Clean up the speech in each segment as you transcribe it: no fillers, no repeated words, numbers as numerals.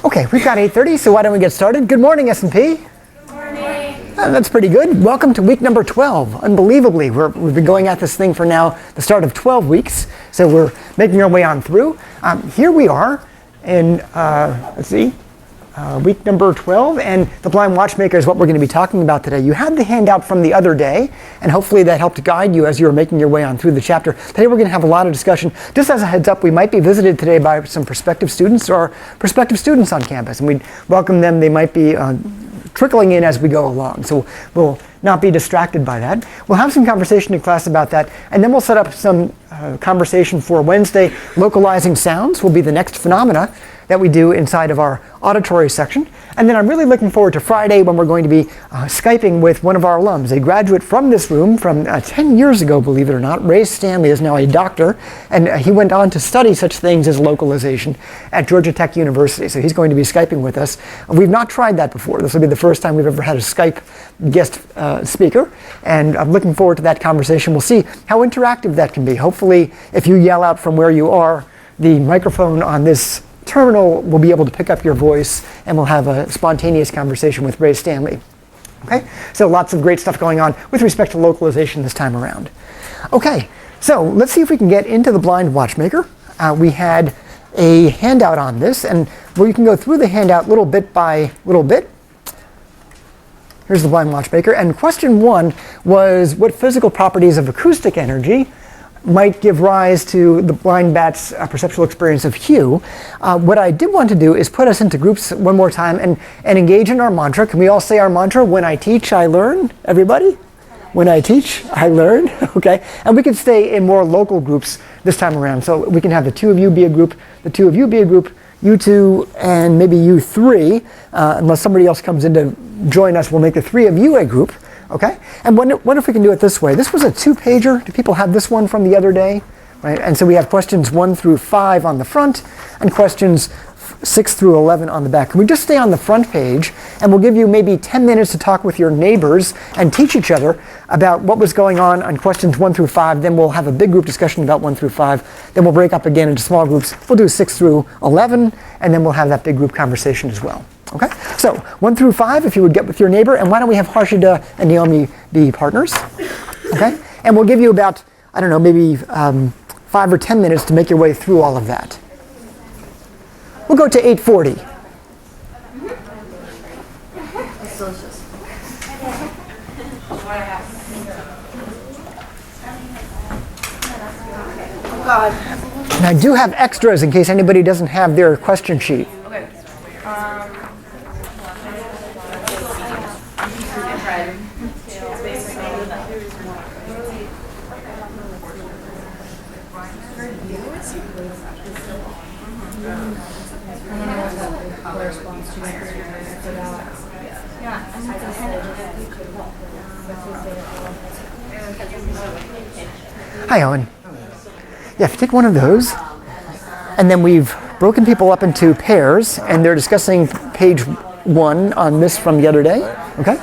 Okay, we've got 8:30, so why don't we get started? Good morning, S&P. Good morning. That's pretty good. Welcome to week number 12. Unbelievably, we've been going at this thing for now the start of 12 weeks, so we're making our way on through. Here we are in, week number 12, and the blind watchmaker is what we're going to be talking about today. You had the handout from the other day, and hopefully that helped guide you as you were making your way on through the chapter. Today we're going to have a lot of discussion. Just as a heads up, we might be visited today by some prospective students or prospective students on campus, and we'd welcome them. They might be trickling in as we go along, so we'll not be distracted by that. We'll have some conversation in class about that, and then we'll set up some conversation for Wednesday. Localizing sounds will be the next phenomena that we do inside of our auditory section. And then I'm really looking forward to Friday when we're going to be Skyping with one of our alums, a graduate from this room from 10 years ago, believe it or not. Ray Stanley is now a doctor, and he went on to study such things as localization at Georgia Tech University. So he's going to be Skyping with us. We've not tried that before. This will be the first time we've ever had a Skype guest speaker, and I'm looking forward to that conversation. We'll see how interactive that can be. Hopefully, if you yell out from where you are, the microphone on this terminal will be able to pick up your voice, and we'll have a spontaneous conversation with Ray Stanley. Okay, so lots of great stuff going on with respect to localization this time around. Okay, so let's see if we can get into the blind watchmaker. We had a handout on this, and where you can go through the handout little bit by little bit. Here's the blind watchmaker, and question 1 was what physical properties of acoustic energy might give rise to the blind bat's perceptual experience of hue. What I did want to do is put us into groups one more time and engage in our mantra. Can we all say our mantra? When I teach, I learn. Everybody? When I teach, I learn. Okay. And we can stay in more local groups this time around. So we can have the two of you be a group, the two of you be a group, you two, and maybe you three. Unless somebody else comes in to join us, we'll make the three of you a group. Okay, and what if we can do it this way? This was a 2-pager. Do people have this one from the other day? Right, and so we have questions 1 through 5 on the front and questions 6 through 11 on the back. Can we just stay on the front page, and we'll give you maybe 10 minutes to talk with your neighbors and teach each other about what was going on questions 1 through 5. Then we'll have a big group discussion about 1 through 5. Then we'll break up again into small groups. We'll do 6 through 11, and then we'll have that big group conversation as well. Okay, so 1 through 5, if you would get with your neighbor, and why don't we have Harshida and Naomi be partners? Okay, and we'll give you about, I don't know, maybe 5 or 10 minutes to make your way through all of that. We'll go to 8:40. And I do have extras in case anybody doesn't have their question sheet. Okay. Hi, Owen. Yeah, if you take one of those, and then we've broken people up into pairs, and they're discussing page 1 on this from the other day. Okay?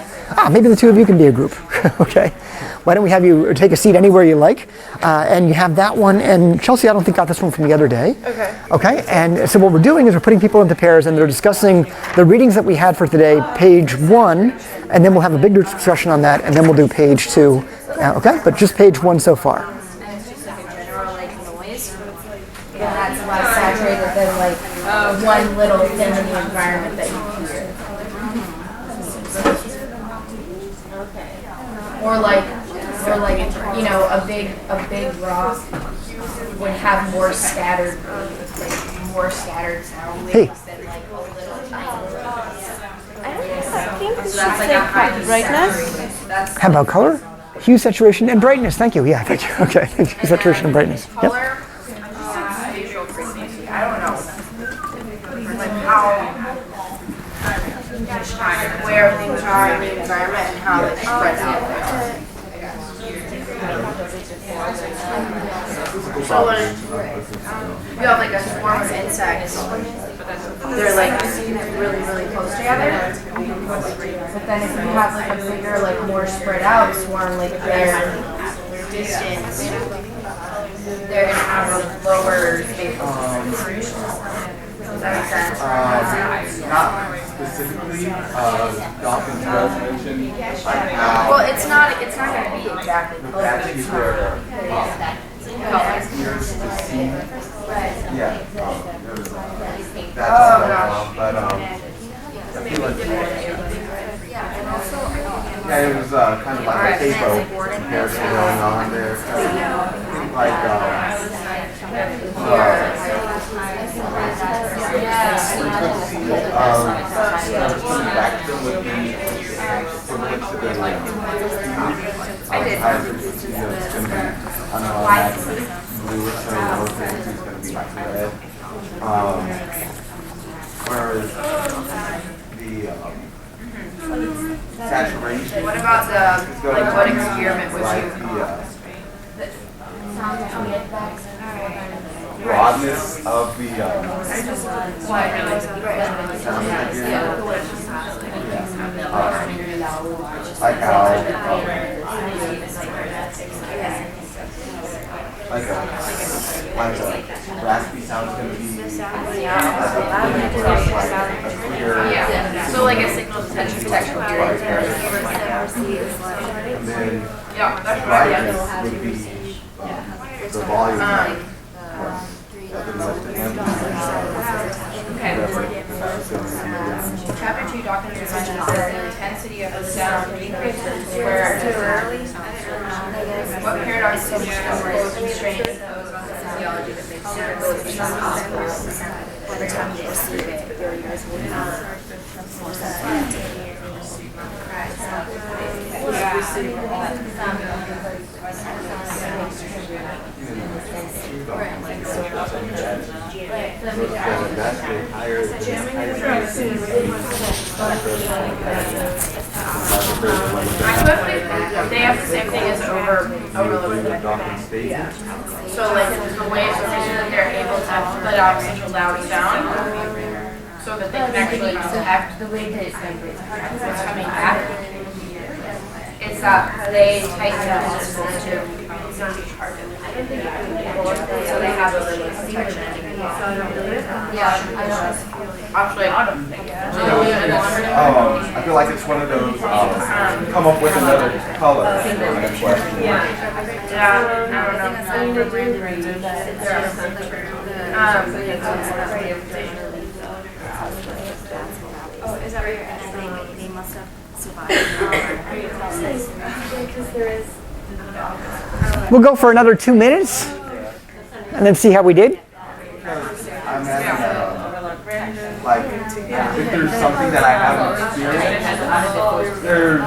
Maybe the two of you can be a group. Okay? Why don't we have you take a seat anywhere you like, and you have that one, and Chelsea, I don't think got this one from the other day. Okay. Okay, and so what we're doing is we're putting people into pairs, and they're discussing the readings that we had for today, page 1, and then we'll have a big discussion on that, and then we'll do page 2. Okay, but just page 1 so far. That's less saturated than like one little thing in the environment that you hear. Or like you know, a big rock would have more scattered sound waves than like a little tiny rock. I think we should say brightness. How about color? Hue, saturation, and brightness. Thank you. Yeah, thank you. Okay, thank you. Saturation and brightness. Yep. Visual frequency. I don't know. Like how, where things are in the environment and how they spread out there. So when you have like a swarm of insects, they're like really, really close together. But then if you have like a bigger, like more spread out swarm, like their distance, they're going to have a lower spatial distance. Does that make sense? Not specifically Dawkins resolution, like how Well, it's not going to be exactly close. actually their appears to see. Yeah. That's but I feel like yeah, it was kind of like a capo comparison going on there. Like back would be equivalent to the higher frequency. It's going to be, I don't know, like blue, so lower frequency is going to be like red. Whereas the saturation. What about the, like, what experiment would like you? the broadness of the like how like a raspy sound's going to be Yeah. So like a signal detection and then brightness would be the volume of the most Chapter 2 documents the intensity of the sound increases where what paradox is constraints imposed on the physiology that makes sound possible by the time you receive it, your ears will not more sensitive. They have the same thing as overload. So like the waves are that they're able to put out such a loud sound so that they can actually detect the way that what's coming back. It's that they tighten down the voltage. So they have a little protection. Yeah, actually, I feel like it's one of those come up with another color kind of question. Is that where you're at? They must have survived. We'll go for another 2 minutes and then see how we did. I imagine, like, if there's something that I haven't experienced, there's,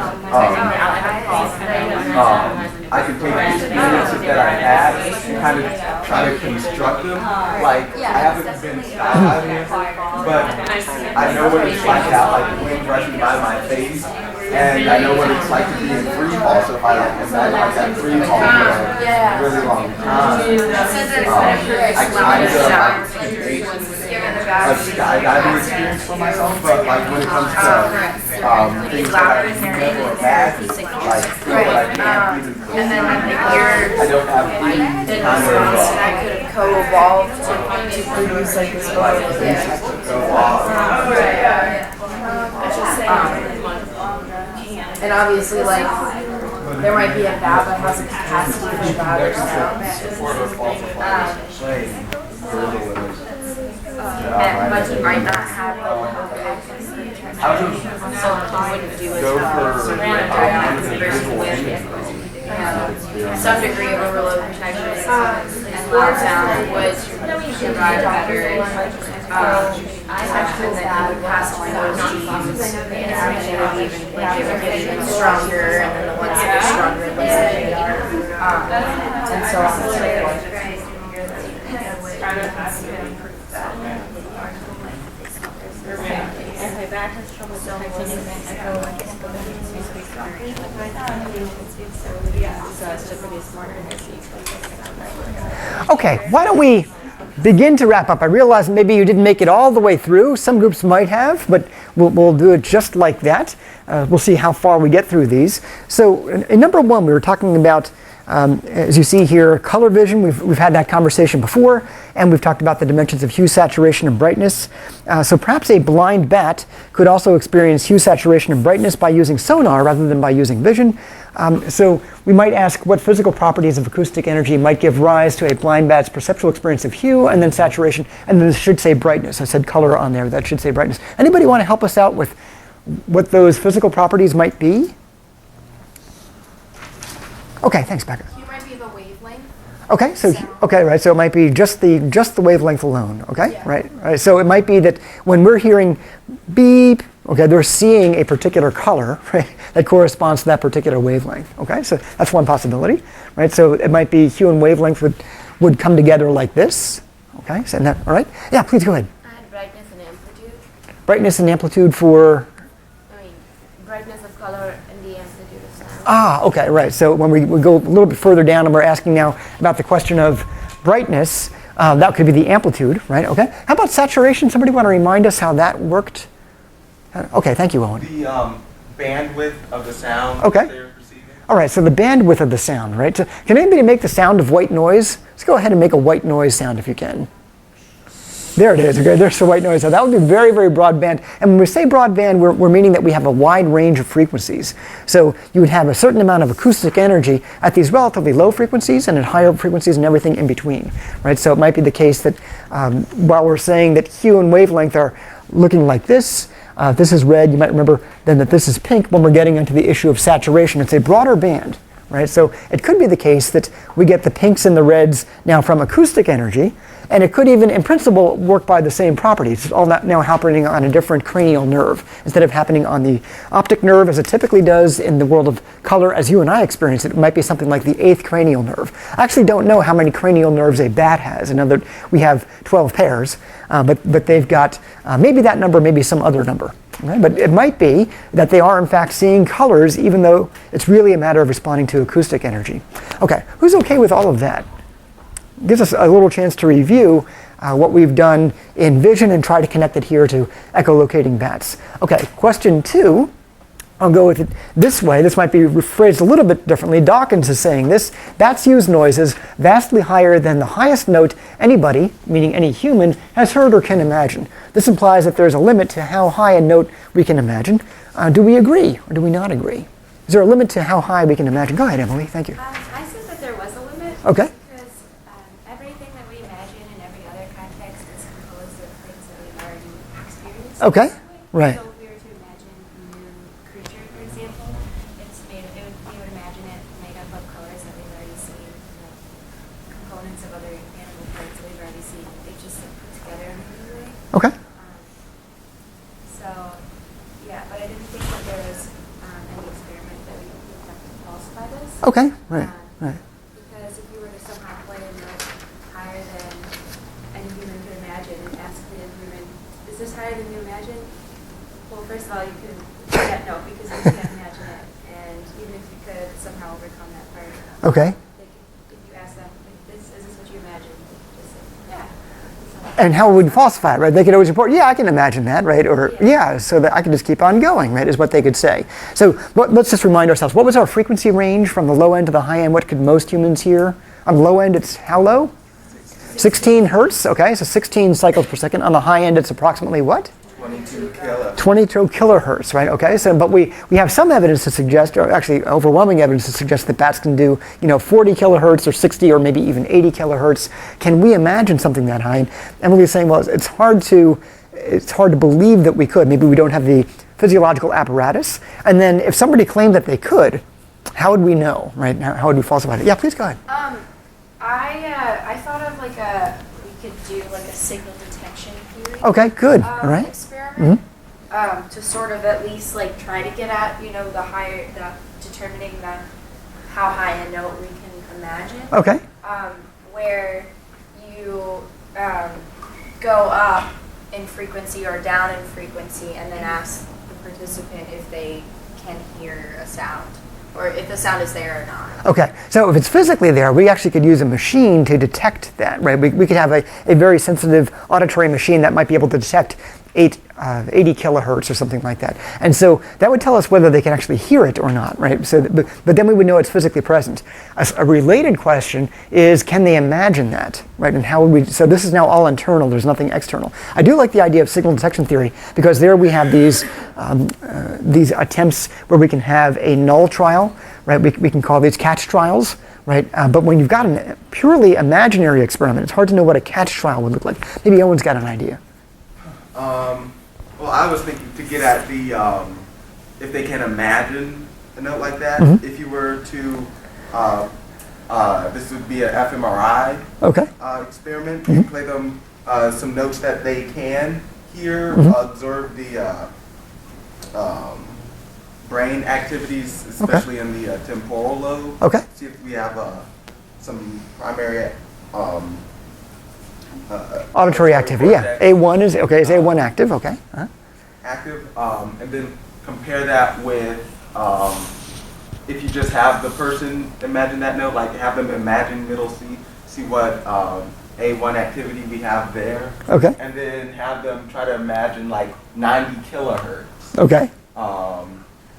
I can take the experiences that I had and kind of try to construct them. Like, I haven't been skydiving, but I know what it's like to have, like, the wind rushing by my face. And I know what it's like to be in free fall, so if I imagine like that free fall for a really long time, I kind of like create a skydiving experience for myself, but like when it comes to things that I never imagined, like what I can't even I don't have any kind of I could have co-evolved to produce like this and obviously, like, there might be a valve that has a capacity for valve but you might not have I would go for some degree of overload protection and loud sound would survive better. Actually, that would pass through those genes and actually even stronger, and then the ones that are stronger and so on and so forth. Okay, why don't we begin to wrap up? I realize maybe you didn't make it all the way through. Some groups might have, but we'll do it just like that. We'll see how far we get through these. So in number one, we were talking about As you see here, color vision, we've had that conversation before, and we've talked about the dimensions of hue, saturation, and brightness. So perhaps a blind bat could also experience hue, saturation, and brightness by using sonar rather than by using vision. So we might ask what physical properties of acoustic energy might give rise to a blind bat's perceptual experience of hue, and then saturation, and then this should say brightness. I said color on there, that should say brightness. Anybody want to help us out with what those physical properties might be? Okay, thanks, Becca. Hue might be the wavelength. Okay, so right, so it might be just the wavelength alone. Okay, Yeah. right. So it might be that when we're hearing beep, okay, they're seeing a particular color, right, that corresponds to that particular wavelength. Okay, so that's one possibility, right? So it might be hue and wavelength would come together like this. Okay, so that, all right? Yeah, please go ahead. I had brightness and amplitude. Brightness and amplitude for. I mean, brightness of color and the amplitude of sound. Ah, okay, right. So when we go a little bit further down and we're asking now about the question of brightness, that could be the amplitude, right? Okay. How about saturation? Somebody want to remind us how that worked? Okay, thank you, Owen. The bandwidth of the sound Okay. that they're receiving. All right, so the bandwidth of the sound, right? So can anybody make the sound of white noise? Let's go ahead and make a white noise sound if you can. There it is. Okay, there's the white noise. So that would be very, very broadband. And when we say broadband, we're meaning that we have a wide range of frequencies. So you would have a certain amount of acoustic energy at these relatively low frequencies and at higher frequencies and everything in between, right? So it might be the case that while we're saying that hue and wavelength are looking like this, this is red, you might remember then that this is pink when we're getting into the issue of saturation. It's a broader band, right? So it could be the case that we get the pinks and the reds now from acoustic energy, and it could even, in principle, work by the same properties. It's all now happening on a different cranial nerve instead of happening on the optic nerve as it typically does in the world of color as you and I experience it. It might be something like the 8th cranial nerve. I actually don't know how many cranial nerves a bat has. I know that we have 12 pairs, but they've got maybe that number, maybe some other number. Right? But it might be that they are in fact seeing colors even though it's really a matter of responding to acoustic energy. Okay, who's okay with all of that? Gives us a little chance to review what we've done in vision and try to connect it here to echolocating bats. Okay, question 2, I'll go with it this way. This might be phrased a little bit differently. Dawkins is saying this: bats use noises vastly higher than the highest note anybody, meaning any human, has heard or can imagine. This implies that there's a limit to how high a note we can imagine. Do we agree or do we not agree? Is there a limit to how high we can imagine? Go ahead, Emily. Thank you. I said that there was a limit. Okay. Because everything that we imagine in every other context is composed of things that we've already experienced. Okay. Right. So if we were to imagine a new creature, for example, we would imagine it made up of colors that we've already seen, components of other animal parts that we've already seen. They just put together in a new way. Okay. So, yeah, but I didn't think that there was any experiment that we would have to falsify this. Okay. Right. Right. Because if you were to somehow play a note higher than any human could imagine and ask the human, is this higher than you imagine? Well, first of all, you couldn't play that note because you can't imagine it. And even if you could somehow overcome that part, Okay. if you ask them, is this what you imagine? Just say, yeah. And how would we falsify it, right? They could always report, yeah, I can imagine that, right? Or, yeah, so that I can just keep on going, right, is what they could say. So let's just remind ourselves, what was our frequency range from the low end to the high end? What could most humans hear? On the low end, it's how low? 16 hertz, okay, so 16 cycles per second. On the high end, it's approximately what? 22 kilo. 22 kilohertz, right? Okay, so but we have some evidence to suggest, or actually overwhelming evidence to suggest that bats can do 40 kilohertz or 60 or maybe even 80 kilohertz. Can we imagine something that high? And Emily's saying, well, it's hard to believe that we could. Maybe we don't have the physiological apparatus. And then if somebody claimed that they could, how would we know, right? How would we falsify it? Yeah, please go ahead. I thought of we could do like a signal detection theory. Okay, good. All right. Experiment. To sort of at least like try to get at determining how high a note we can imagine. Okay. Where you go up in frequency or down in frequency, and then ask the participant if they can hear a sound, or if the sound is there or not. Okay, so if it's physically there, we actually could use a machine to detect that, right? We could have a very sensitive auditory machine that might be able to detect 80 kilohertz or something like that. And so that would tell us whether they can actually hear it or not, right? So, but then we would know it's physically present. A related question is, can they imagine that, right? And how would we, so this is now all internal, there's nothing external. I do like the idea of signal detection theory, because there we have these attempts where we can have a null trial, right? We can call these catch trials, right? But when you've got a purely imaginary experiment, it's hard to know what a catch trial would look like. Maybe Owen's got an idea. Well, I was thinking to get at the, if they can imagine a note like that, if you were to, this would be an fMRI experiment. You play them some notes that they can hear, observe the brain activities, especially in the temporal lobe. See if we have some primary auditory activity, yeah. A1 is A1 active, okay. Active, and then compare that with if you just have the person imagine that note, like have them imagine middle C, see what A1 activity we have there. And then have them try to imagine like 90 kilohertz.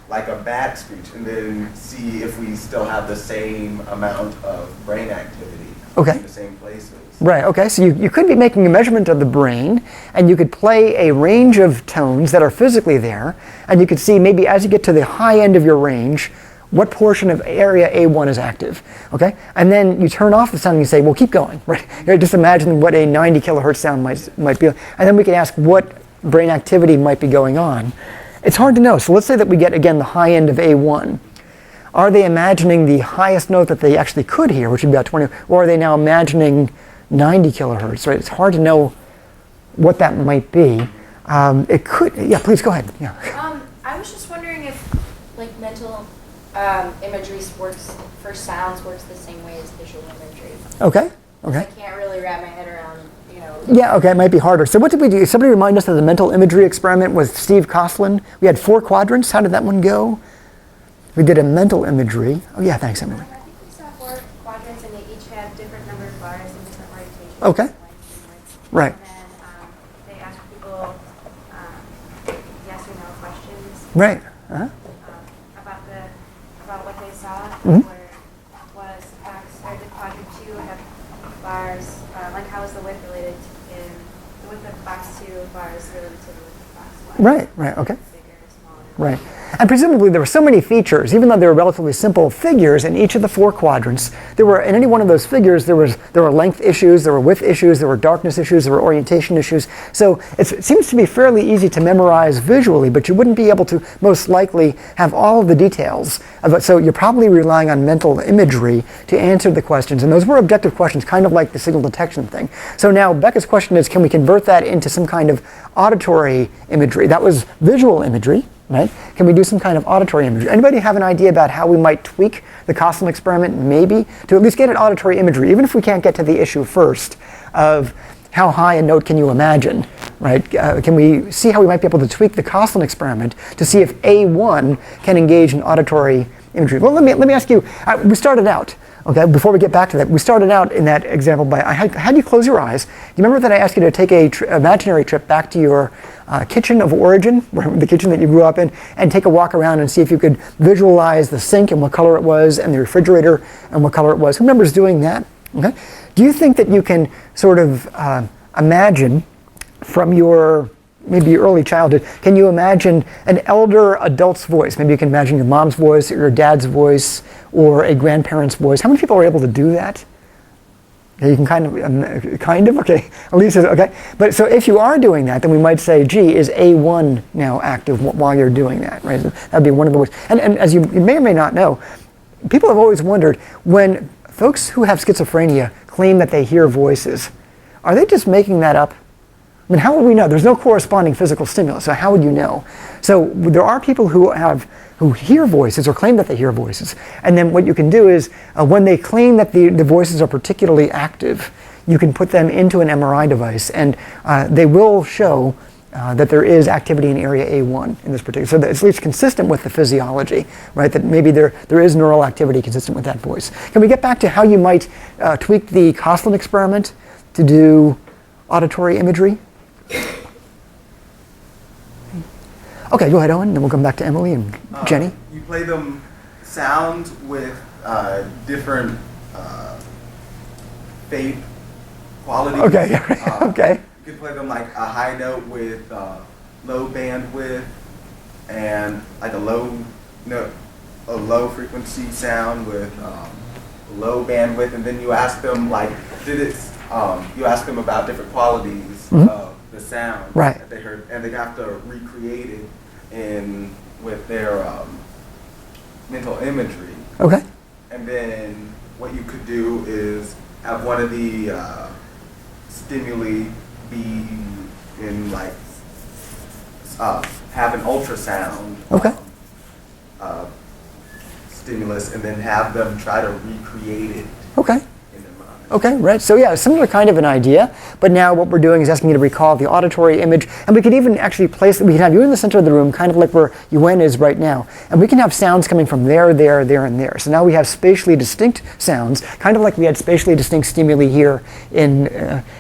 Like a bat screech, and then see if we still have the same amount of brain activity in the same places. Right, okay, so you could be making a measurement of the brain, and you could play a range of tones that are physically there, and you could see maybe as you get to the high end of your range, what portion of area A1 is active, okay? And then you turn off the sound and you say, well, keep going, right? Just imagine what a 90 kilohertz sound might be, and then we can ask what brain activity might be going on. It's hard to know, so let's say that we get, again, the high end of A1. Are they imagining the highest note that they actually could hear, which would be about 20, or are they now imagining 90 kilohertz, right? It's hard to know what that might be. It could, yeah, please go ahead. Yeah. I was just wondering if like mental imagery works for sounds works the same way as visual imagery. Okay. I can't really wrap my head around, you know. Yeah, okay, it might be harder. So what did we do? Somebody remind us of the mental imagery experiment with Steve Coughlin. We had 4 quadrants. How did that one go? We did a mental imagery. Oh yeah, thanks, Emily. I think we saw 4 quadrants, and they each had different number of bars and different orientations. Okay. Right. And then they asked people yes or no questions. Right. About what they saw. Where was X, or did quadrant 2 have bars? Like how is the width related in the width of box 2 bars related to the width of box 1? Right. Okay. Bigger, smaller. Right. And presumably there were so many features, even though they were relatively simple figures in each of the 4 quadrants, there were, in any one of those figures, there were length issues, there were width issues, there were darkness issues, there were orientation issues. So it seems to be fairly easy to memorize visually, but you wouldn't be able to most likely have all of the details of it. So you're probably relying on mental imagery to answer the questions. And those were objective questions, kind of like the signal detection thing. So now Becca's question is, can we convert that into some kind of auditory imagery? That was visual imagery. Right? Can we do some kind of auditory imagery? Anybody have an idea about how we might tweak the Coughlin experiment, maybe, to at least get an auditory imagery, even if we can't get to the issue first of how high a note can you imagine, right? Can we see how we might be able to tweak the Coughlin experiment to see if A1 can engage in auditory imagery? Well, let me ask you, we started out, okay, before we get back to that, we started out in that example by, I had you close your eyes. Do you remember that I asked you to take a imaginary trip back to your kitchen of origin, the kitchen that you grew up in, and take a walk around and see if you could visualize the sink and what color it was, and the refrigerator and what color it was? Who remembers doing that? Okay. Do you think that you can sort of imagine from your maybe early childhood, can you imagine an elder adult's voice? Maybe you can imagine your mom's voice or your dad's voice or a grandparent's voice. How many people are able to do that? Okay, you can kind of, okay. Elise says, okay. But so if you are doing that, then we might say, gee, is A1 now active while you're doing that, right? So that'd be one of the ways. And as you may or may not know, people have always wondered, when folks who have schizophrenia claim that they hear voices, are they just making that up? I mean, how would we know? There's no corresponding physical stimulus, so how would you know? So there are people who hear voices or claim that they hear voices, and then what you can do is, when they claim that the voices are particularly active, you can put them into an MRI device, and they will show that there is activity in area A1 in this particular, so that it's at least consistent with the physiology, right? That maybe there is neural activity consistent with that voice. Can we get back to how you might tweak the Coughlin experiment to do auditory imagery? Okay, go ahead, Owen, then we'll come back to Emily and Jenny. You play them sounds with different fade qualities. Okay, okay. You can play them like a high note with low bandwidth and like a low note, a low frequency sound with low bandwidth, and then you ask them like, you ask them about different qualities of the sound that they heard, and they have to recreate it with their mental imagery. Okay. And then what you could do is have one of the stimuli be in like have an ultrasound stimulus, and then have them try to recreate it. Okay. In their mind. Okay, right. So yeah, similar kind of an idea, but now what we're doing is asking you to recall the auditory image, and we could even actually place, we can have you in the center of the room, kind of like where Yuen is right now, and we can have sounds coming from there, there, there, and there. So now we have spatially distinct sounds, kind of like we had spatially distinct stimuli here in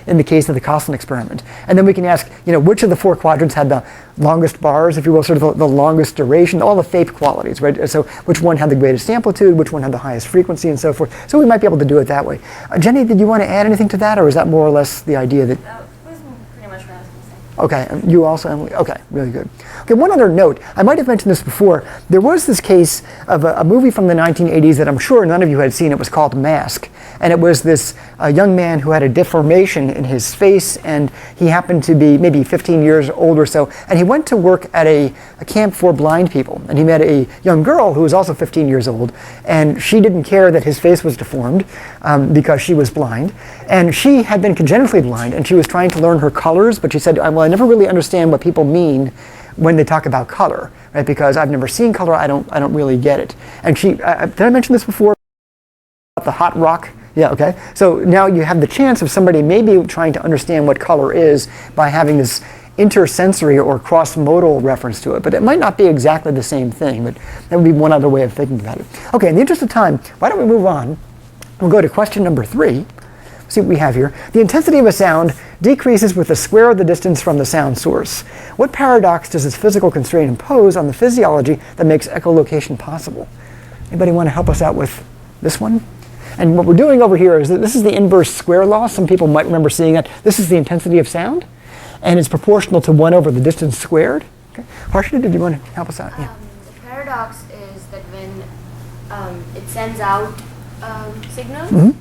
the case of the Koslin experiment. And then we can ask, which of the 4 quadrants had the longest bars, if you will, sort of the longest duration, all the FAPE qualities, right? So which one had the greatest amplitude, which one had the highest frequency, and so forth. So we might be able to do it that way. Jenny, did you want to add anything to that, or is that more or less the idea that... That was pretty much what I was going to say. Okay, and you also, Emily? Okay, really good. Okay, one other note. I might have mentioned this before. There was this case of a movie from the 1980s that I'm sure none of you had seen. It was called Mask. And it was this young man who had a deformation in his face, and he happened to be maybe 15 years old or so. And he went to work at a camp for blind people. And he met a young girl who was also 15 years old. And she didn't care that his face was deformed because she was blind. And she had been congenitally blind, and she was trying to learn her colors. But she said, well, I never really understand what people mean when they talk about color, right? Because I've never seen color, I don't really get it. And she, did I mention this before about the hot rock? Yeah, okay. So now you have the chance of somebody maybe trying to understand what color is by having this intersensory or cross-modal reference to it. But it might not be exactly the same thing, but that would be one other way of thinking about it. Okay, in the interest of time, why don't we move on? We'll go to question number 3. See what we have here. The intensity of a sound decreases with the square of the distance from the sound source. What paradox does this physical constraint impose on the physiology that makes echolocation possible? Anybody want to help us out with this one? And what we're doing over here is that this is the inverse square law. Some people might remember seeing that. This is the intensity of sound, and it's proportional to 1 over the distance squared. Okay. Harshita, did you want to help us out? Yeah. The paradox is that when it sends out signals,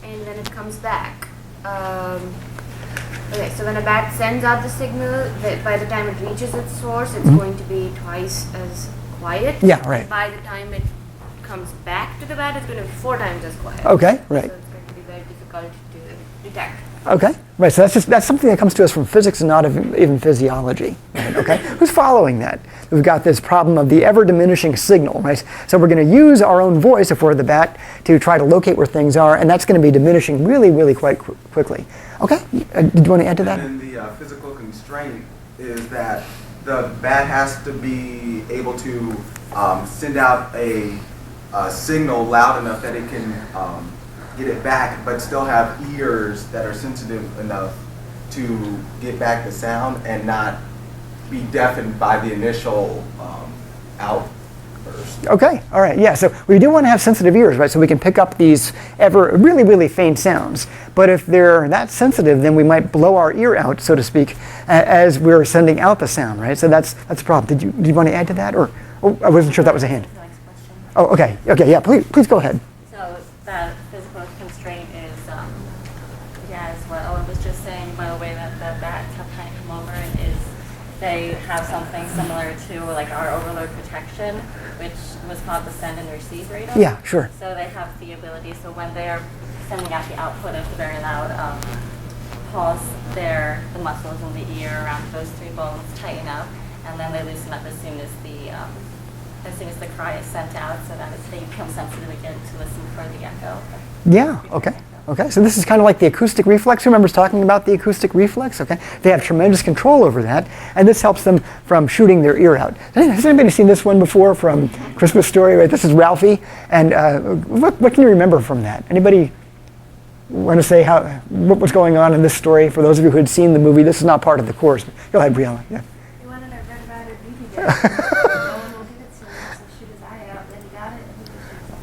and then it comes back. Okay, so when a bat sends out the signal, by the time it reaches its source, it's going to be twice as quiet. Yeah, right. By the time it comes back to the bat, it's going to be 4 times as quiet. Okay, right. So it's going to be very difficult to detect. Okay, right. So that's something that comes to us from physics and not even physiology. Right, okay, who's following that? We've got this problem of the ever diminishing signal, right? So we're going to use our own voice if we're the bat to try to locate where things are, and that's going to be diminishing really, really quite quickly. Okay, did you want to add to that? And then the physical constraint is that the bat has to be able to send out a signal loud enough that it can get it back, but still have ears that are sensitive enough to get back the sound and not be deafened by the initial outburst. Okay, all right, yeah, so we do want to have sensitive ears, right? So we can pick up these really, really faint sounds. But if they're that sensitive, then we might blow our ear out, so to speak, as we're sending out the sound, right? So that's a problem. Did you want to add to that? Or I wasn't sure if that was a hand. Next question. Oh, okay, yeah, please go ahead. So that physical constraint is, as what Owen was just saying, by the way that the bats have kind of come over, is they have something similar to like our overload protection, which was called the send and receive radar. Yeah, sure. So they have the ability, so when they are sending out the output of the very loud pulse, the muscles in the ear around those 3 bones tighten up, and then they loosen up as soon as the cry is sent out, so that they become sensitive again to listen for the echo. Yeah, okay, so this is kind of like the acoustic reflex. Who remembers talking about the acoustic reflex? Okay, they have tremendous control over that, and this helps them from shooting their ear out. Has anybody seen this one before from Christmas Story? Right, this is Ralphie, and what can you remember from that? Anybody want to say what was going on in this story? For those of you who had seen the movie, this is not part of the course. Go ahead, Brianna. Yeah. They wanted a red rider one will give it to him, so shoot his eye out. Then he got it,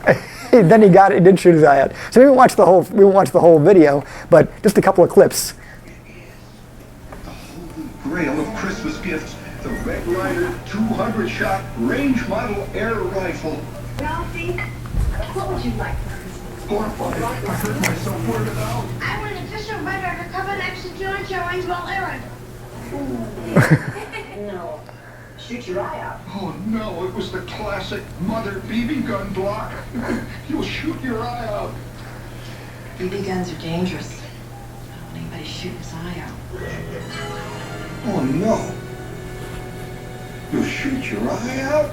and he just Then he got it. He did shoot his eye out. So we won't watch the whole. We won't watch the whole video, but just a couple of clips. The holy grail of Christmas gifts, the Red Ryder 200-shot range model air rifle. Ralphie, what would you like for Christmas? Horrified, I heard myself worded out. I want an official Red Ryder cover next to John Joe range model air rifle. No. Shoot your eye out. Oh no, it was the classic mother BB gun block. You'll shoot your eye out. BB guns are dangerous. I don't want anybody shooting his eye out. Oh no. You'll shoot your eye out?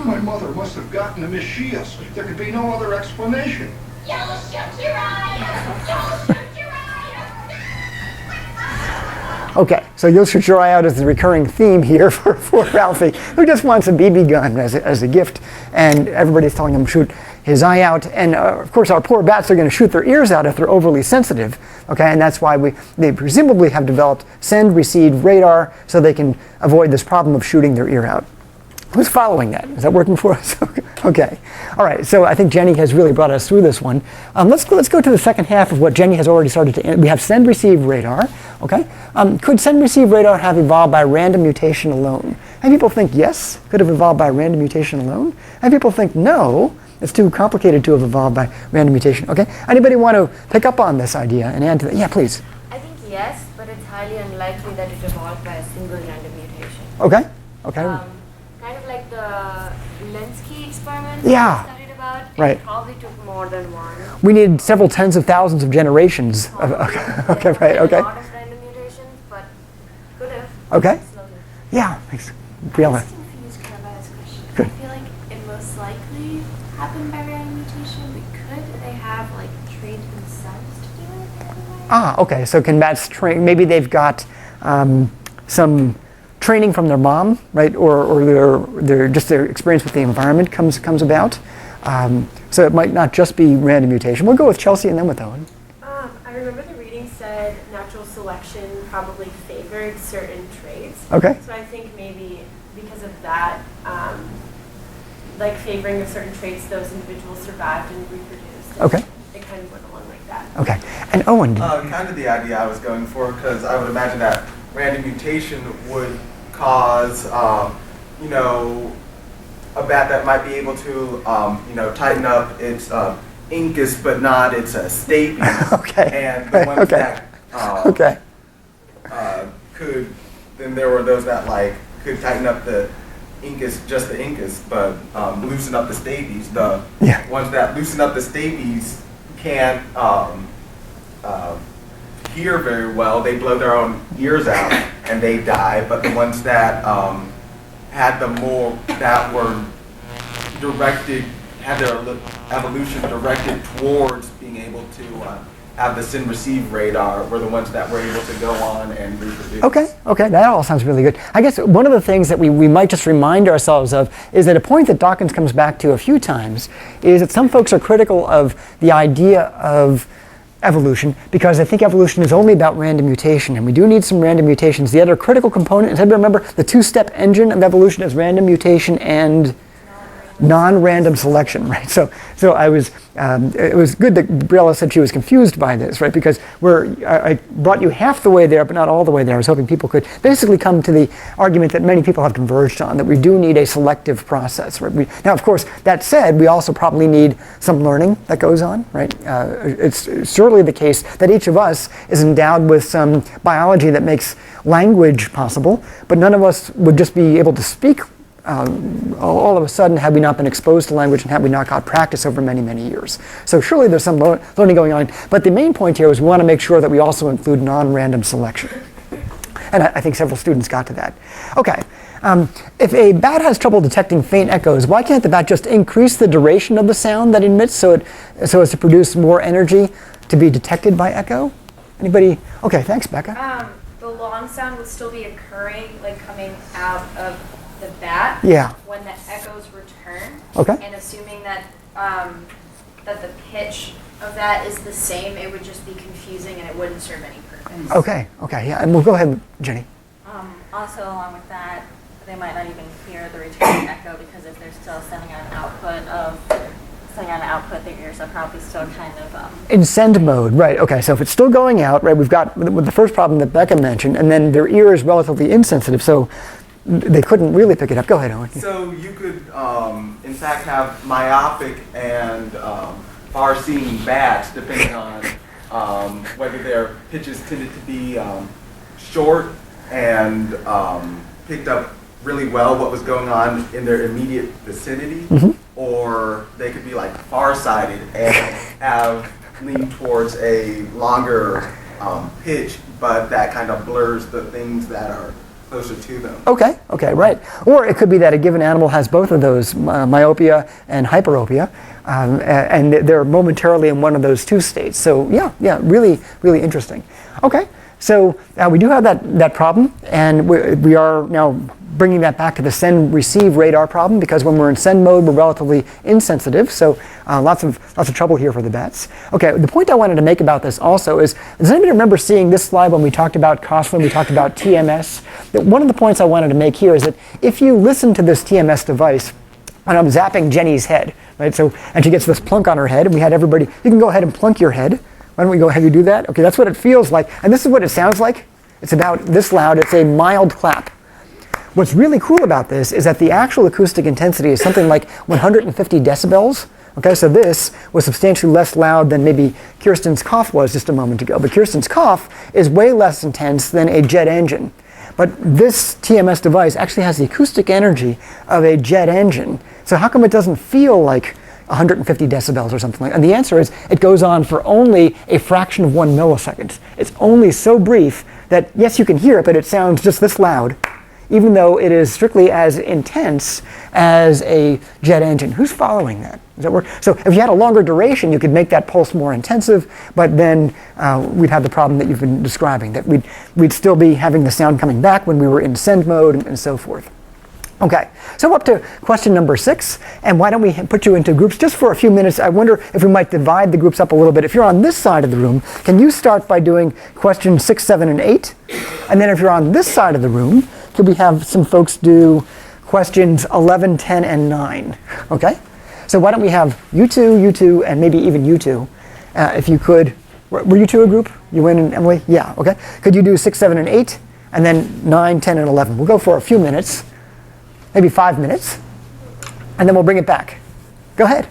My mother must have gotten to Miss Shias. There could be no other explanation. You'll shoot your eye out. You'll shoot your eye out. Okay, so you'll shoot your eye out as the recurring theme here for Ralphie, who just wants a BB gun as a gift, and everybody's telling him to shoot his eye out. And of course, our poor bats are going to shoot their ears out if they're overly sensitive. Okay, and that's why they presumably have developed send-receive radar so they can avoid this problem of shooting their ear out. Who's following that? Is that working for us? Okay. All right. So I think Jenny has really brought us through this one. Let's go to the second half of what Jenny has already started to. We have send-receive radar. Okay. Could send-receive radar have evolved by random mutation alone? And people think yes, could have evolved by random mutation alone. And people think no, it's too complicated to have evolved by random mutation. Okay. Anybody want to pick up on this idea and add to that? Yeah, please. I think yes, but it's highly unlikely that it evolved by a single random mutation. Okay. Okay. Kind of like the Lenski experiment Yeah. we studied about. Right. It probably took more than one. We need several tens of thousands of generations. Okay. Right. A Okay. lot of random mutations, but could have. Okay. Slowly. Yeah. Thanks. Briella. just confused kind of by this question. Good. I feel like it most likely happened by random mutation, but could they have like trained themselves to do it the other way? Ah, okay. So can bats train? Maybe they've got some training from their mom, right? Or their experience with the environment comes about. So it might not just be random mutation. We'll go with Chelsea and then with Owen. I remember the reading said natural selection probably favored certain traits. Okay. So I think maybe because of that, like favoring of certain traits, those individuals survived and reproduced. And Okay. It kind of went along like that. Okay. And Owen. Kind of the idea I was going for, because I would imagine that random mutation would cause, a bat that might be able to, tighten up its incus but not its stapes. Okay. And the ones Okay. that Okay. then there were those that could tighten up the incus, just the incus, but loosen up the stapes. The Yeah. ones that loosen up the stapes can't hear very well. They blow their own ears out and they die. But the ones that had that were directed, had their evolution directed towards being able to have the send-receive radar, were the ones that were able to go on and reproduce. Okay, that all sounds really good. I guess one of the things that we might just remind ourselves of is that a point that Dawkins comes back to a few times is that some folks are critical of the idea of evolution because I think evolution is only about random mutation, and we do need some random mutations. The other critical component, as I remember, the two-step engine of evolution is random mutation and non-random selection, right? So I was, it was good that Briella said she was confused by this, right? Because I brought you half the way there, but not all the way there. I was hoping people could basically come to the argument that many people have converged on, that we do need a selective process, right? Now, of course, that said, we also probably need some learning that goes on, right? It's surely the case that each of us is endowed with some biology that makes language possible, but none of us would just be able to speak all of a sudden had we not been exposed to language and had we not got practice over many, many years. So surely there's some learning going on. But the main point here is we want to make sure that we also include non-random selection. And I think several students got to that. Okay. If a bat has trouble detecting faint echoes, why can't the bat just increase the duration of the sound that it emits so as to produce more energy to be detected by echo? Anybody? Okay, thanks, Becca. The long sound would still be occurring, like coming out of the bat. Yeah. When the echoes return. Okay. And assuming that that the pitch of that is the same, it would just be confusing and it wouldn't serve any purpose. Okay, yeah, and we'll go ahead, Jenny. On also along with that, they might not even hear the returning echo because if they're still sending out an output, their ears are probably still kind of in send mode, right? Okay, so if it's still going out, right, we've got with the first problem that Becca mentioned, and then their ear is relatively insensitive, so they couldn't really pick it up. Go ahead, Owen. So you could, in fact, have myopic and far-seeing bats, depending on whether their pitches tended to be short and picked up really well what was going on in their immediate vicinity, or they could be like far-sighted and have leaned towards a longer pitch, but that kind of blurs the things that are closer to them. Okay, right. Or it could be that a given animal has both of those, myopia and hyperopia, and they're momentarily in one of those two states. So yeah, really, really interesting. Okay, so we do have that problem, and we are now bringing that back to the send-receive radar problem, because when we're in send mode, we're relatively insensitive. So lots of trouble here for the bats. Okay, the point I wanted to make about this also is, does anybody remember seeing this slide when we talked about cost, when we talked about TMS? That one of the points I wanted to make here is that if you listen to this TMS device, and I'm zapping Jenny's head, right? So, and she gets this plunk on her head, and we had everybody, you can go ahead and plunk your head. Why don't we go have you do that? Okay, that's what it feels like. And this is what it sounds like. It's about this loud. It's a mild clap. What's really cool about this is that the actual acoustic intensity is something like 150 decibels. Okay, so this was substantially less loud than maybe Kirsten's cough was just a moment ago. But Kirsten's cough is way less intense than a jet engine. But this TMS device actually has the acoustic energy of a jet engine. So how come it doesn't feel like 150 decibels or something like that? And the answer is it goes on for only a fraction of 1 millisecond. It's only so brief that, yes, you can hear it, but it sounds just this loud, even though it is strictly as intense as a jet engine. Who's following that? Does that work? So if you had a longer duration, you could make that pulse more intensive, but then we'd have the problem that you've been describing, that we'd still be having the sound coming back when we were in send mode and so forth. Okay, so up to question number 6, and why don't we put you into groups just for a few minutes. I wonder if we might divide the groups up a little bit. If you're on this side of the room, can you start by doing questions 6, 7, and 8? And then if you're on this side of the room, could we have some folks do questions 11, 10, and 9? Okay, so why don't we have you two, and maybe even you two, if you could. Were you two a group? You Win and Emily? Yeah, okay. Could you do 6, 7, and 8, and then 9, 10, and 11? We'll go for a few minutes. Maybe 5 minutes, and then we'll bring it back. Go ahead.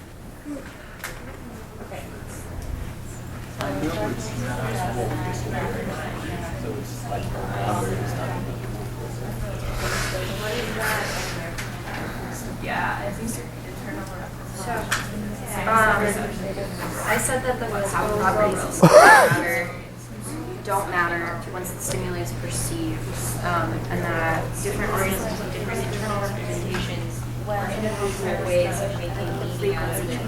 I said that the properties of matter don't matter once the stimuli is perceived, and that different organisms have different internal representations or individual ways of making meaning out of each.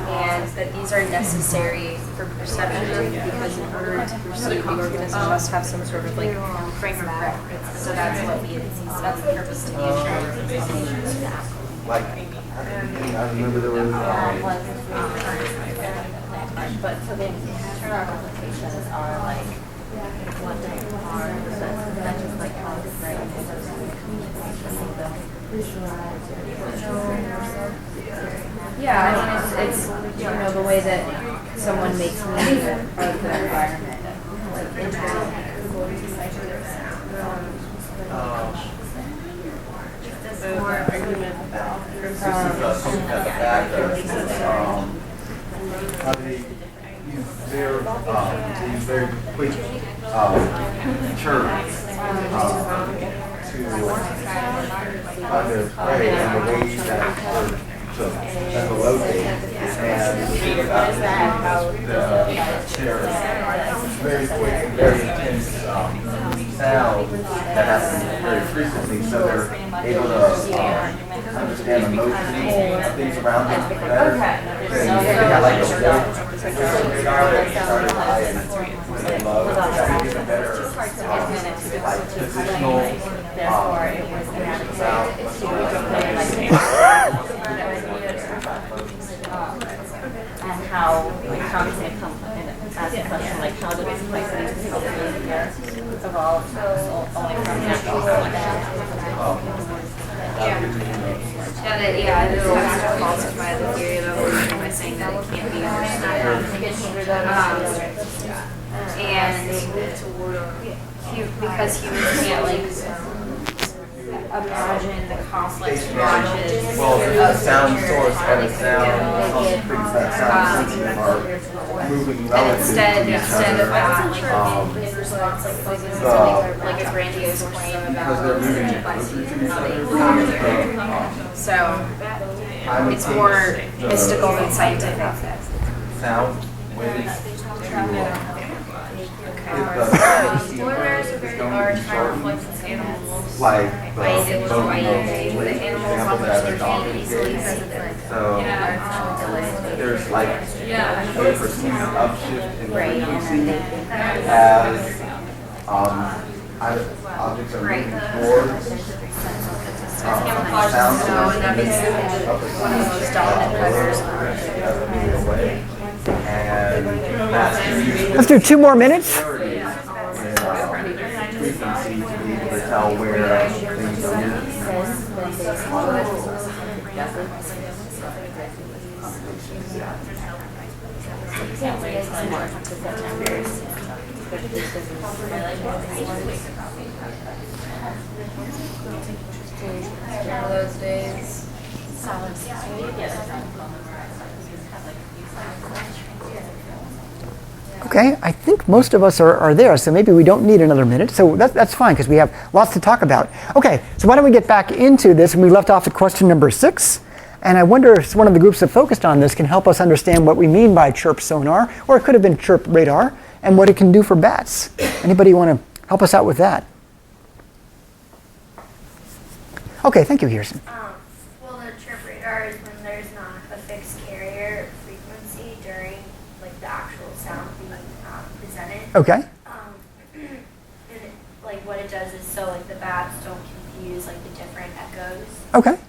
And that these are necessary for perception, because in order to perceive, the organism must have some sort of like frame of reference. So that's what that's the purpose of the internal representations. Like, I remember there was but so the internal representations are like what they are, that's just like how the brain is Yeah, I mean, it's you know, the way that someone makes meaning of the environment, like internal. More argument about this is something that the fact of how they use very quick chirps to find their prey and the way that to locate, and very quick and very intense sound that happens very frequently, so they're able to understand emotional things around them better. They got like a wolf started high and low. That gives a better like positional and how does it come and ask the question like how do these places evolved only from natural selection. Yeah, it is kind of falsify the theory of evolution by saying that it can't be understood. Because humans can't imagine the complex watches. Well, a sound source and a sound things that sound sensitive are moving relative to each Instead of other. that, in response, like a grandiose claim Because about they're moving closer to each other. So it's more mystical than scientific. Sound waves Polar bears are very large, high-reflexes animals. like the The animals that the dolphin easily gave. sensitive. So there's like a perceived upshift in frequency as objects are moving towards Camouflage sound is snow, and that makes it one of the most dominant predators on Earth. and that's used Let's do 2 more minutes. frequency to be able to tell where things are moving. One of those days. Okay, I think most of us are there, so maybe we don't need another minute. So that's fine, because we have lots to talk about. Okay, so why don't we get back into this? We left off at question number 6. And I wonder if one of the groups that focused on this can help us understand what we mean by chirp sonar, or it could have been chirp radar, and what it can do for bats. Anybody want to help us out with that? Okay, thank you, Kirsten. Well, the chirp radar is when there's not a fixed carrier frequency during like the actual sound being presented. Okay. And like what it does is so like the bats don't confuse like the different echoes Okay. when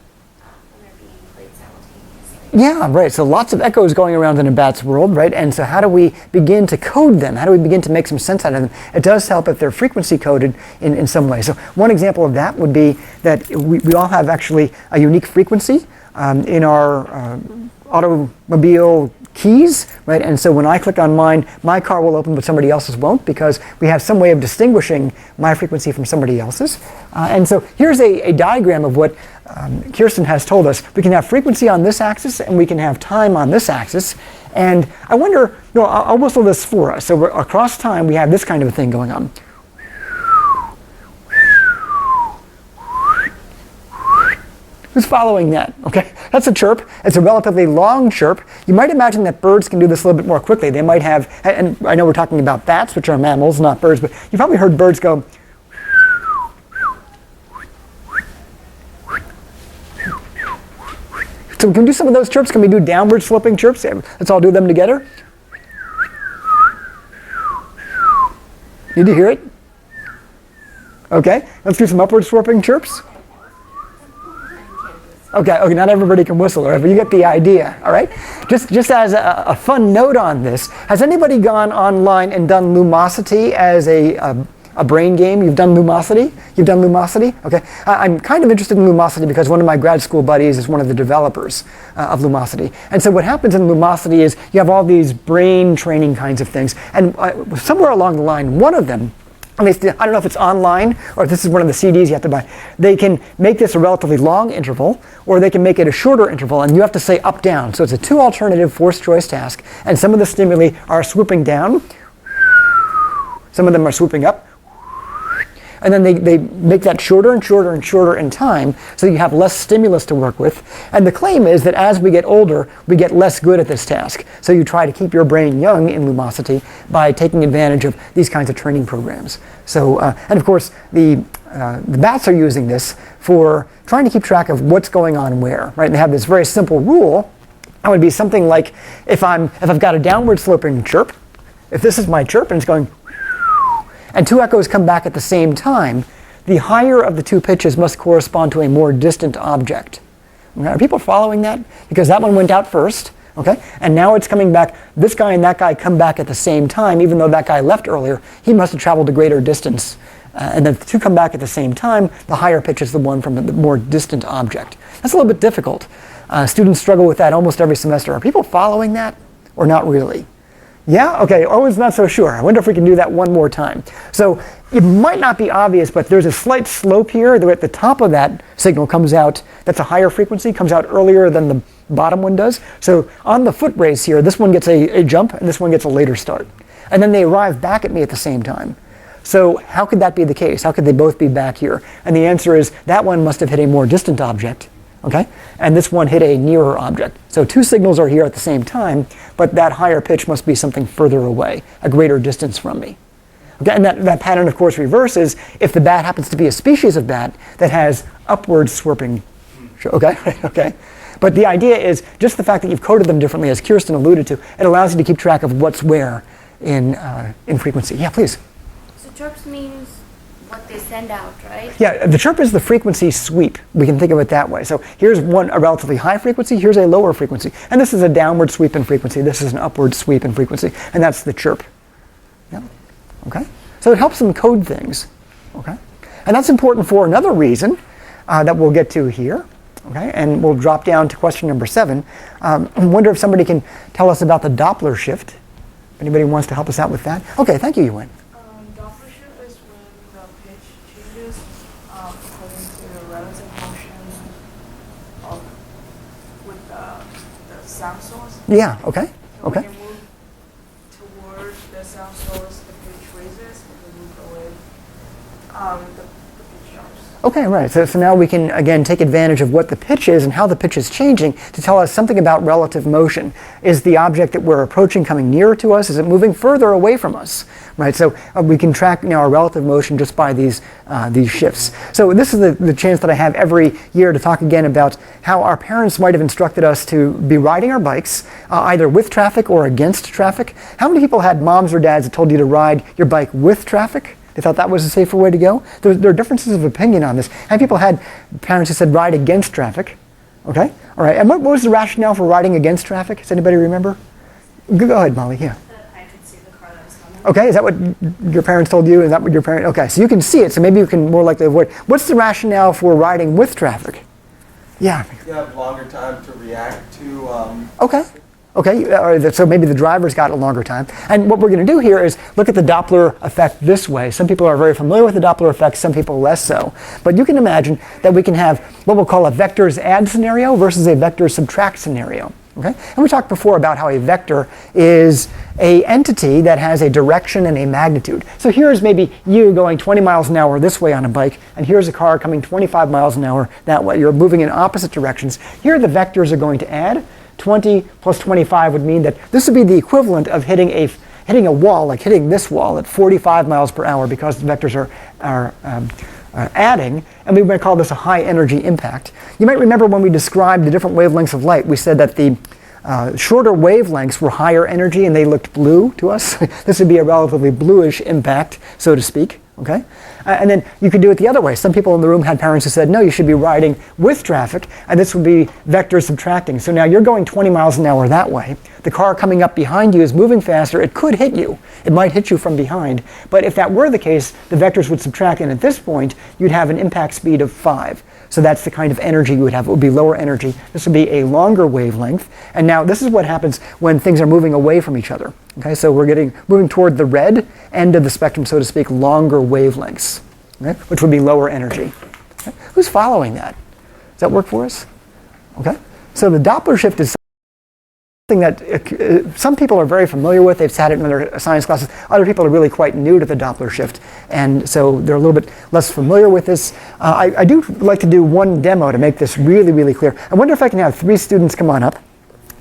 they're being played simultaneously. Yeah, right. So lots of echoes going around in a bat's world, right? And so how do we begin to code them? How do we begin to make some sense out of them? It does help if they're frequency coded in some way. So one example of that would be that we all have actually a unique frequency in our automobile keys, right? And so when I click on mine, my car will open, but somebody else's won't, because we have some way of distinguishing my frequency from somebody else's. And so here's a diagram of what Kirsten has told us. We can have frequency on this axis, and we can have time on this axis. And I wonder, I'll whistle this for us. So across time, we have this kind of a thing going on. Who's following that? Okay, that's a chirp. It's a relatively long chirp. You might imagine that birds can do this a little bit more quickly. They might have, and I know we're talking about bats, which are mammals, not birds, but you've probably heard birds go. So we can do some of those chirps. Can we do downward sloping chirps? Let's all do them together. Did you hear it? Okay, let's do some upward sloping chirps. Okay, not everybody can whistle, right? But you get the idea, all right? Just as a fun note on this, has anybody gone online and done Lumosity as a brain game? You've done Lumosity? You've done Lumosity? Okay. I'm kind of interested in Lumosity because one of my grad school buddies is one of the developers of Lumosity. And so what happens in Lumosity is you have all these brain training kinds of things. And somewhere along the line, one of them, at least, I don't know if it's online or if this is one of the CDs you have to buy. They can make this a relatively long interval, or they can make it a shorter interval, and you have to say up, down. So it's a 2 alternative forced choice task, and some of the stimuli are swooping down, some of them are swooping up, and then they make that shorter and shorter and shorter in time, so you have less stimulus to work with. And the claim is that as we get older, we get less good at this task. So you try to keep your brain young in Lumosity by taking advantage of these kinds of training programs. So, and of course, the bats are using this for trying to keep track of what's going on where, right? And they have this very simple rule. That would be something like if I've got a downward sloping chirp, if this is my chirp and it's going, and 2 echoes come back at the same time, the higher of the 2 pitches must correspond to a more distant object. Are people following that? Because that one went out first, Okay? And now it's coming back. This guy and that guy come back at the same time, even though that guy left earlier. He must have traveled a greater distance. And if the two come back at the same time, the higher pitch is the one from the more distant object. That's a little bit difficult. Students struggle with that almost every semester. Are people following that or not really? Yeah? Okay, Owen's not so sure. I wonder if we can do that one more time. So it might not be obvious, but there's a slight slope here. At the top of that signal comes out, that's a higher frequency, comes out earlier than the bottom one does. So on the foot race here, this one gets a jump and this one gets a later start. And then they arrive back at me at the same time. So how could that be the case? How could they both be back here? And the answer is that one must have hit a more distant object, okay? And this one hit a nearer object. So two signals are here at the same time, but that higher pitch must be something further away, a greater distance from me. Okay? And that pattern, of course, reverses if the bat happens to be a species of bat that has upward swerving, okay? Okay. But the idea is just the fact that you've coded them differently, as Kirsten alluded to, it allows you to keep track of what's where in frequency. Yeah, please. Chirps means what they send out, right? Yeah, the chirp is the frequency sweep. We can think of it that way. So here's a relatively high frequency, here's a lower frequency. And this is a downward sweep in frequency, this is an upward sweep in frequency, and that's the chirp. Yeah, okay? So it helps them code things, okay? And that's important for another reason that we'll get to here, okay? And we'll drop down to question number 7. I wonder if somebody can tell us about the Doppler shift. If anybody wants to help us out with that. Okay, thank you, Ewan. Sound source. Yeah, okay. So okay. When you move toward the sound source, the pitch raises. When you move away, the pitch drops. Okay, right. So now we can, again, take advantage of what the pitch is and how the pitch is changing to tell us something about relative motion. Is the object that we're approaching coming nearer to us? Is it moving further away from us? Right, so we can track our relative motion just by these shifts. So this is the chance that I have every year to talk again about how our parents might have instructed us to be riding our bikes, either with traffic or against traffic. How many people had moms or dads that told you to ride your bike with traffic? They thought that was a safer way to go? There are differences of opinion on this. How many people had parents who said ride against traffic? Okay, all right. And what was the rationale for riding against traffic? Does anybody remember? Go ahead, Molly, yeah. Okay, is that what your parents told you? Is that what your parents? Okay, so you can see it, so maybe you can more likely avoid. What's the rationale for riding with traffic? Yeah. You have longer time to react to. Okay. Okay, so maybe the driver's got a longer time. And what we're going to do here is look at the Doppler effect this way. Some people are very familiar with the Doppler effect, some people less so. But you can imagine that we can have what we'll call a vectors add scenario versus a vectors subtract scenario. Okay? And we talked before about how a vector is an entity that has a direction and a magnitude. So here's maybe you going 20 miles an hour this way on a bike, and here's a car coming 25 miles an hour that way. You're moving in opposite directions. Here the vectors are going to add. 20 plus 25 would mean that this would be the equivalent of hitting a wall, like hitting this wall at 45 miles per hour because the vectors are adding, and we might call this a high energy impact. You might remember when we described the different wavelengths of light, we said that the shorter wavelengths were higher energy and they looked blue to us. This would be a relatively bluish impact, so to speak. Okay? And then you could do it the other way. Some people in the room had parents who said, no, you should be riding with traffic, and this would be vector subtracting. So now you're going 20 miles an hour that way. The car coming up behind you is moving faster. It could hit you. It might hit you from behind. But if that were the case, the vectors would subtract, and at this point, you'd have an impact speed of 5. So that's the kind of energy you would have. It would be lower energy. This would be a longer wavelength. And now this is what happens when things are moving away from each other. Okay, so we're moving toward the red end of the spectrum, so to speak, longer wavelengths, okay, which would be lower energy. Okay. Who's following that? Does that work for us? Okay. So the Doppler shift is something that some people are very familiar with. They've sat it in their science classes. Other people are really quite new to the Doppler shift, and so they're a little bit less familiar with this. I do like to do one demo to make this really, really clear. I wonder if I can have 3 students come on up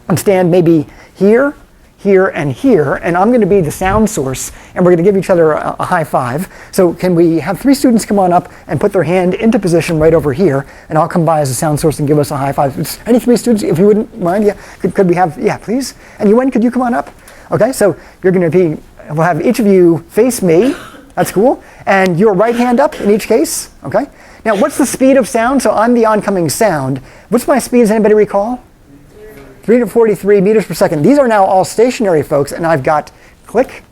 and stand maybe here, here, and here, and I'm going to be the sound source, and we're going to give each other a high five. So can we have 3 students come on up and put their hand into position right over here, and I'll come by as a sound source and give us a high five. Any 3 students, if you wouldn't mind, yeah, could we have, yeah, please? And Yuen, could you come on up? Okay, so you're going to be, we'll have each of you face me. That's cool. And your right hand up in each case, okay? Now, what's the speed of sound? So I'm the oncoming sound. What's my speed? Does anybody recall? 343 meters per second. These are now all stationary, folks, and I've got click,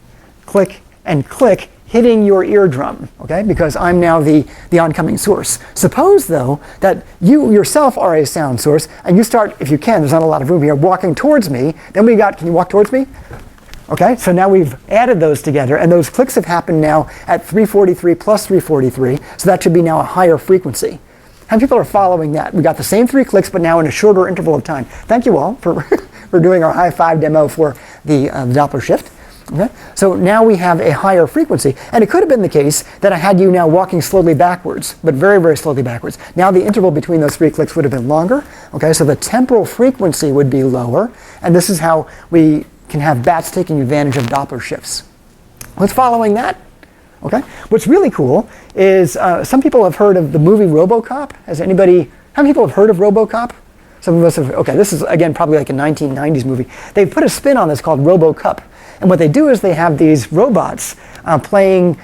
click, and click hitting your eardrum, okay? Because I'm now the oncoming source. Suppose, though, that you yourself are a sound source, and you start, if you can, there's not a lot of room here, walking towards me. Then we got, can you walk towards me? Okay, so now we've added those together, and those clicks have happened now at 343 plus 343, so that should be now a higher frequency. How many people are following that? We got the same 3 clicks, but now in a shorter interval of time. Thank you all for, for doing our high 5 demo for the Doppler Shift. Okay? So now we have a higher frequency, and it could have been the case that I had you now walking slowly backwards, but very, very slowly backwards. Now the interval between those 3 clicks would have been longer, okay? So the temporal frequency would be lower, and this is how we can have bats taking advantage of Doppler shifts. What's following that? Okay. What's really cool is some people have heard of the movie RoboCop. How many people have heard of RoboCop? Some of us have. Okay, this is again probably like a 1990s movie. They've put a spin on this called RoboCup, and what they do is they have these robots playing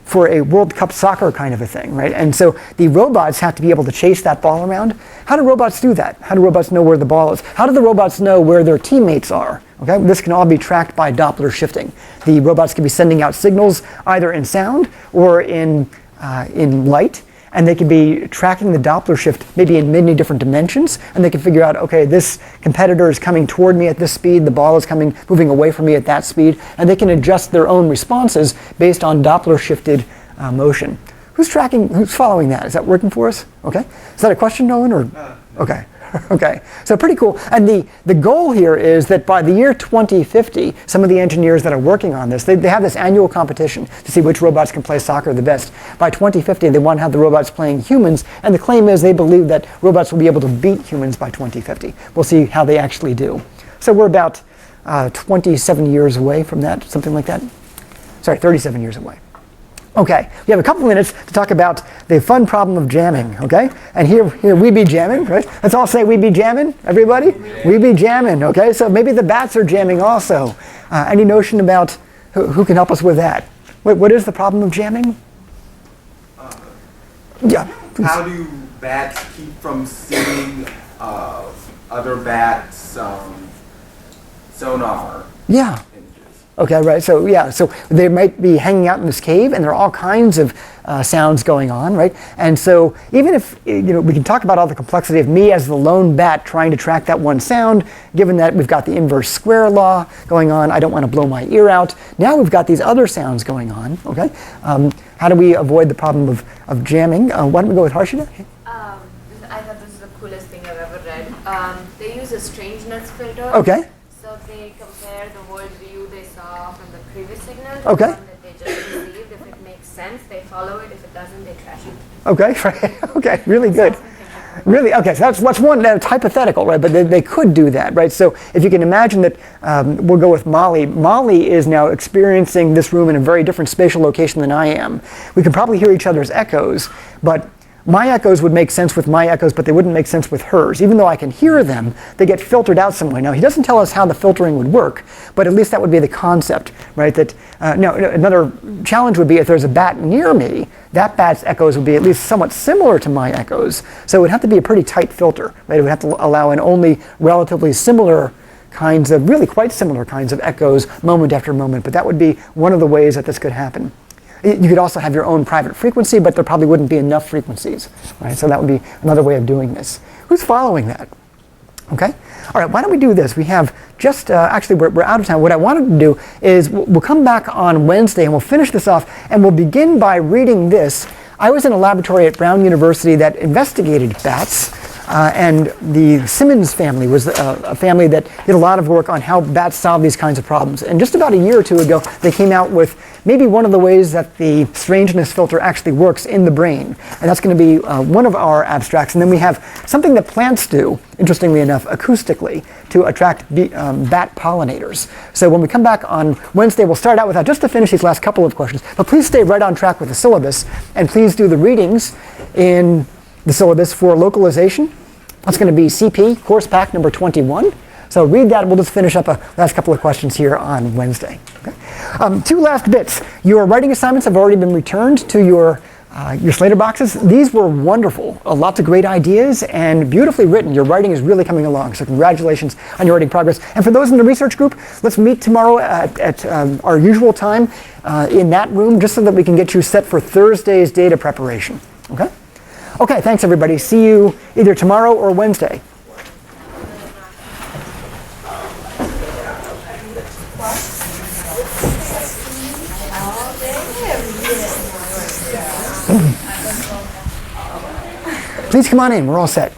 for a World Cup soccer kind of a thing, right? And so the robots have to be able to chase that ball around. How do robots do that? How do robots know where the ball is? How do the robots know where their teammates are? Okay, this can all be tracked by Doppler shifting. The robots can be sending out signals either in sound or in light, and they can be tracking the Doppler shift maybe in many different dimensions, and they can figure out, okay, this competitor is coming toward me at this speed, the ball is moving away from me at that speed, and they can adjust their own responses based on Doppler shifted motion. Who's following that? Is that working for us? Okay. Is that a question, Nolan? Or okay. Okay, so pretty cool. And the goal here is that by the year 2050, some of the engineers that are working on this, they have this annual competition to see which robots can play soccer the best. By 2050, they want to have the robots playing humans, and the claim is they believe that robots will be able to beat humans by 2050. We'll see how they actually do. So we're about 27 years away from that, something like that. Sorry, 37 years away. Okay, we have a couple minutes to talk about the fun problem of jamming, okay? And here we be jamming, right? Let's all say we be jamming, everybody? We be jamming, okay? So maybe the bats are jamming also. Any notion about who can help us with that? What is the problem of jamming? Yeah. Please. How do bats keep from seeing other bats' sonar? Yeah. Okay, right. So yeah, so they might be hanging out in this cave, and there are all kinds of sounds going on, right? And so even if we can talk about all the complexity of me as the lone bat trying to track that one sound, given that we've got the inverse square law going on, I don't want to blow my ear out. Now we've got these other sounds going on. Okay, how do we avoid the problem of jamming? Why don't we go with Harshita? I thought this is the coolest thing I've ever read. They use a strangeness filter. Okay. So they compare the world view they saw from the previous signal to okay. the one that they just received. If it makes sense, they follow it. If it doesn't, they trash it. Okay, right. Okay, really good. Really, okay, so that's one, that's hypothetical, right? But they could do that, right? So if you can imagine that, we'll go with Molly. Molly is now experiencing this room in a very different spatial location than I am. We can probably hear each other's echoes, but my echoes would make sense with my echoes, but they wouldn't make sense with hers. Even though I can hear them, they get filtered out some way. Now, he doesn't tell us how the filtering would work, but at least that would be the concept, right? That now, another challenge would be if there's a bat near me, that bat's echoes would be at least somewhat similar to my echoes. So it would have to be a pretty tight filter, right? It would have to allow in only relatively similar kinds of, really quite similar kinds of echoes moment after moment. But that would be one of the ways that this could happen. You could also have your own private frequency, but there probably wouldn't be enough frequencies, right? So that would be another way of doing this. Who's following that? Okay. All right, why don't we do this? We have just, actually we're out of time. What I wanted to do is we'll come back on Wednesday and we'll finish this off, and we'll begin by reading this. I was in a laboratory at Brown University that investigated bats, and the Simmons family was a family that did a lot of work on how bats solve these kinds of problems. And just about a year or two ago, they came out with maybe one of the ways that the strangeness filter actually works in the brain. And that's going to be one of our abstracts. And then we have something that plants do, interestingly enough, acoustically, to attract bat pollinators. So when we come back on Wednesday, we'll start out with that just to finish these last couple of questions. But please stay right on track with the syllabus, and please do the readings in the syllabus for localization. That's going to be CP, course pack number 21. So read that. We'll just finish up a last couple of questions here on Wednesday. Okay? Two last bits. Your writing assignments have already been returned to your Your Slater boxes, these were wonderful. Lots of great ideas and beautifully written. Your writing is really coming along, so congratulations on your writing progress. And for those in the research group, let's meet tomorrow at our usual time in that room, just so that we can get you set for Thursday's data preparation. Okay? Okay, thanks everybody. See you either tomorrow or Wednesday. Please come on in. We're all set.